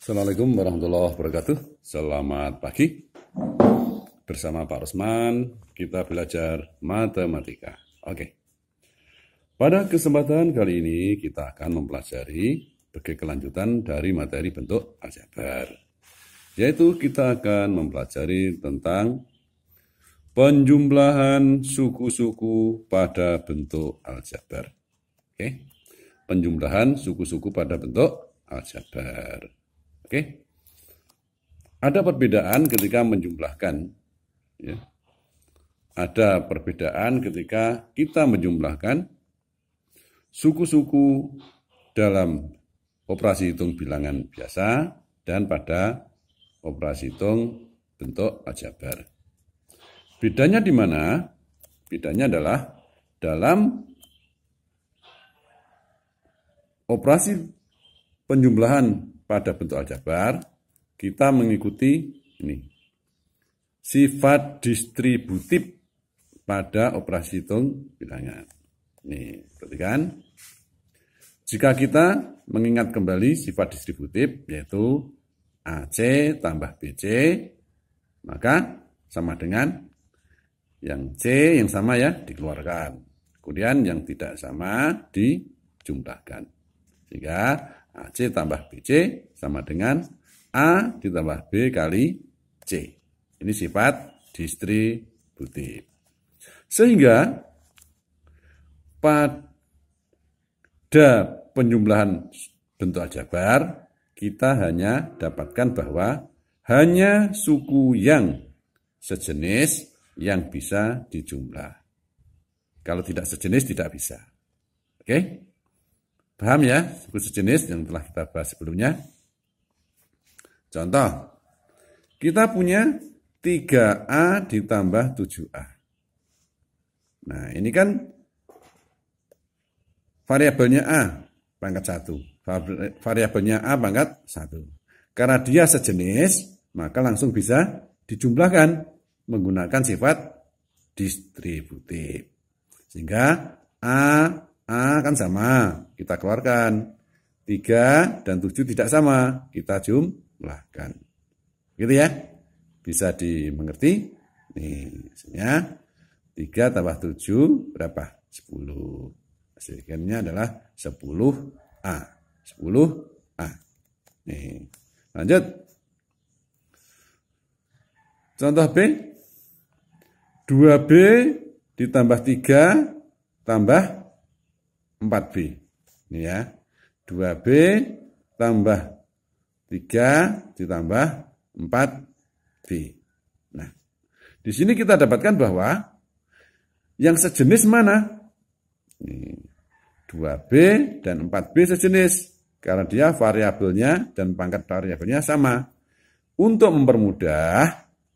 Assalamualaikum warahmatullahi wabarakatuh. Selamat pagi. Bersama Pak Rosman, kita belajar matematika. Oke. Pada kesempatan kali ini kita akan mempelajari sebagai kelanjutan dari materi bentuk aljabar. Yaitu kita akan mempelajari tentang penjumlahan suku-suku pada bentuk aljabar. Oke. Penjumlahan suku-suku pada bentuk aljabar. Oke. Ada perbedaan ketika menjumlahkan. Ya. Ada perbedaan ketika kita menjumlahkan suku-suku dalam operasi hitung bilangan biasa dan pada operasi hitung bentuk aljabar. Bedanya di mana? Bedanya adalah dalam operasi penjumlahan pada bentuk aljabar, kita mengikuti ini sifat distributif pada operasi hitung bilangan. Nih, perhatikan. Jika kita mengingat kembali sifat distributif, yaitu AC tambah BC, maka sama dengan yang C yang sama ya dikeluarkan. Kemudian yang tidak sama dijumlahkan. Sehingga AC tambah BC sama dengan A ditambah B kali C. Ini sifat distributif. Sehingga pada penjumlahan bentuk aljabar, kita hanya dapatkan bahwa hanya suku yang sejenis yang bisa dijumlah. Kalau tidak sejenis, tidak bisa. Oke? Paham ya, suku sejenis yang telah kita bahas sebelumnya. Contoh, kita punya 3A ditambah 7A. Nah, ini kan variabelnya A pangkat 1. Variabelnya A pangkat 1. Karena dia sejenis, maka langsung bisa dijumlahkan menggunakan sifat distributif. Sehingga A kan sama, kita keluarkan. 3 dan 7 tidak sama, kita jumlahkan. Gitu ya, bisa dimengerti. Nih, hasilnya 3 tambah 7 berapa? 10. Hasilnya adalah 10A. 10A. Nih, lanjut. Contoh B. 2B ditambah 3 tambah 4B. Ini ya. 2B tambah 3 ditambah 4B. Nah, di sini kita dapatkan bahwa yang sejenis mana? Ini 2B dan 4B sejenis karena dia variabelnya dan pangkat variabelnya sama. Untuk mempermudah,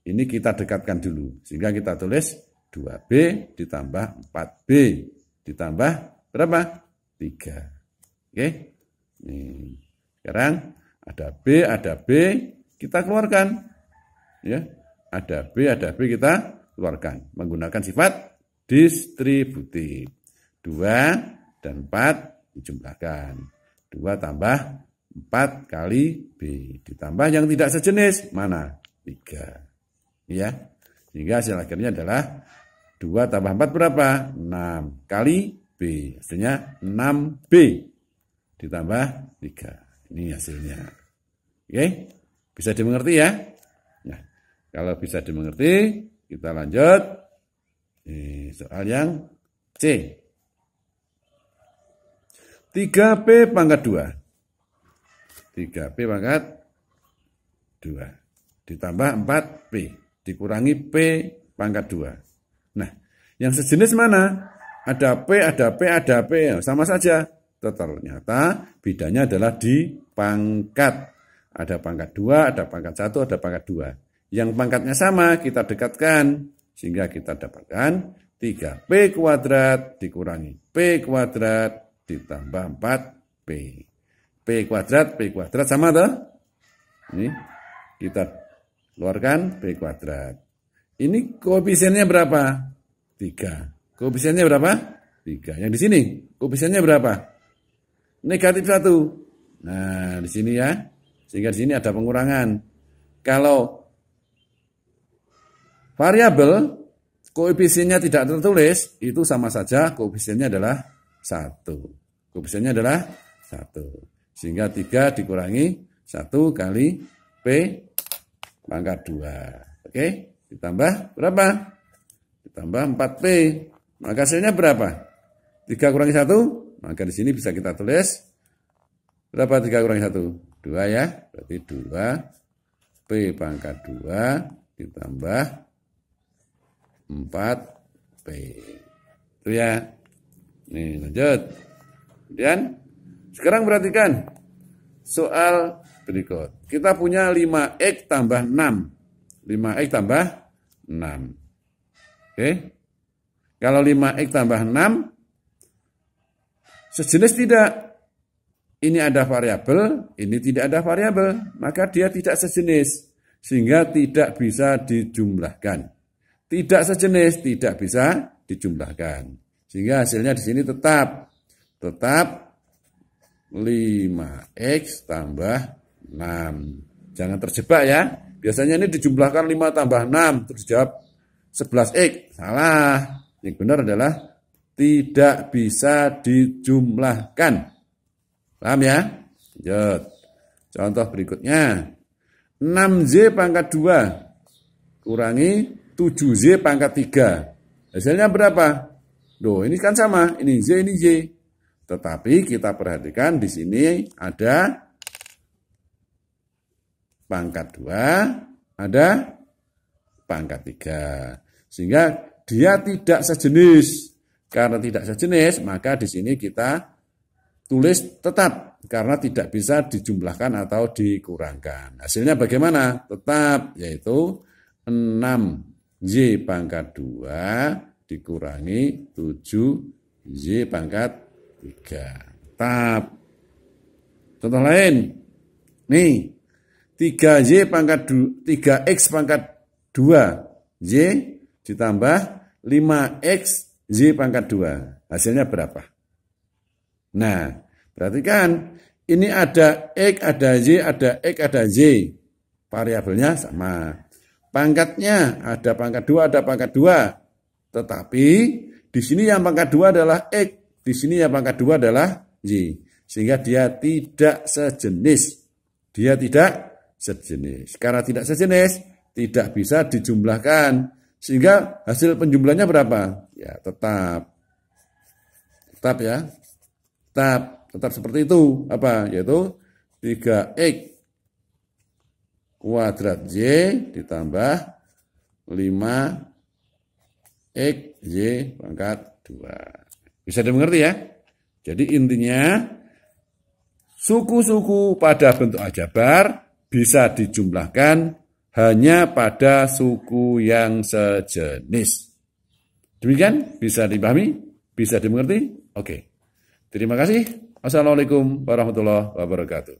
ini kita dekatkan dulu sehingga kita tulis 2B ditambah 4B ditambah berapa? 3. Oke. Nih. Sekarang ada B, kita keluarkan. Ya. Ada B, kita keluarkan menggunakan sifat distributif. 2 dan 4 dijumlahkan. 2 tambah 4 kali B ditambah yang tidak sejenis mana? 3. Ya. Sehingga hasil akhirnya adalah 2 tambah 4 berapa? 6 kali B. Hasilnya 6B ditambah 3. Ini hasilnya. Oke? Bisa dimengerti ya? Nah, kalau bisa dimengerti, kita lanjut. Ini soal yang C. 3P pangkat 2. 3P pangkat 2. Ditambah 4P. Dikurangi P pangkat 2. Nah, yang sejenis mana? Ada P, ada P, sama saja. Ternyata bedanya adalah di pangkat. Ada pangkat 2, ada pangkat 1, ada pangkat 2. Yang pangkatnya sama kita dekatkan. Sehingga kita dapatkan 3P kuadrat dikurangi P kuadrat ditambah 4P. P kuadrat sama toh? Ini kita keluarkan P kuadrat. Ini koefisiennya berapa? 3. Koefisiennya berapa? 3. Yang di sini koefisiennya berapa? Negatif 1. Nah, di sini ya. Sehingga di sini ada pengurangan. Kalau variabel koefisiennya tidak tertulis, itu sama saja koefisiennya adalah 1. Koefisiennya adalah 1. Sehingga 3 dikurangi 1 kali P pangkat 2. Oke, ditambah berapa? Ditambah 4P. Maka hasilnya berapa? 3 kurangi 1, maka di sini bisa kita tulis berapa 3 kurangi 1? 2 ya, berarti 2 P pangkat 2 ditambah 4P. Itu ya. Nih, lanjut. Kemudian sekarang perhatikan soal berikut. Kita punya 5X tambah 6. 5X tambah 6. Oke. Kalau 5X tambah 6 sejenis tidak. Ini ada variabel, ini tidak ada variabel, maka dia tidak sejenis sehingga tidak bisa dijumlahkan. Tidak sejenis, tidak bisa dijumlahkan. Sehingga hasilnya di sini tetap 5X tambah 6. Jangan terjebak ya. Biasanya ini dijumlahkan 5 tambah 6, terus dijawab 11X. Salah. Yang benar adalah tidak bisa dijumlahkan. Paham ya? Lanjut. Contoh berikutnya. 6Z pangkat 2 kurangi 7Z pangkat 3. Hasilnya berapa? Loh, ini kan sama. Ini Z, ini Y. Tetapi kita perhatikan di sini ada pangkat 2, ada pangkat 3. Sehingga dia tidak sejenis. Karena tidak sejenis, maka di sini kita tulis tetap. Karena tidak bisa dijumlahkan atau dikurangkan. Hasilnya bagaimana? Tetap, yaitu 6Y pangkat 2 dikurangi 7Y pangkat 3. Tetap. Contoh lain. Nih. 3X pangkat 2Y ditambah 5XY pangkat 2. Hasilnya berapa? Nah, perhatikan. Ini ada X, ada Y, ada X, ada Y. Variabelnya sama. Pangkatnya ada pangkat 2, ada pangkat 2. Tetapi di sini yang pangkat 2 adalah X. Di sini yang pangkat 2 adalah Y. Sehingga dia tidak sejenis. Dia tidak sejenis. Karena tidak sejenis, tidak bisa dijumlahkan. Sehingga hasil penjumlahannya berapa? Ya, tetap. Tetap ya. Tetap seperti itu. Apa? Yaitu 3X kuadrat Y ditambah 5XY pangkat 2. Bisa dimengerti ya? Jadi intinya suku-suku pada bentuk aljabar bisa dijumlahkan hanya pada suku yang sejenis. Demikian bisa dipahami? Bisa dimengerti? Oke. Terima kasih. Wassalamualaikum warahmatullahi wabarakatuh.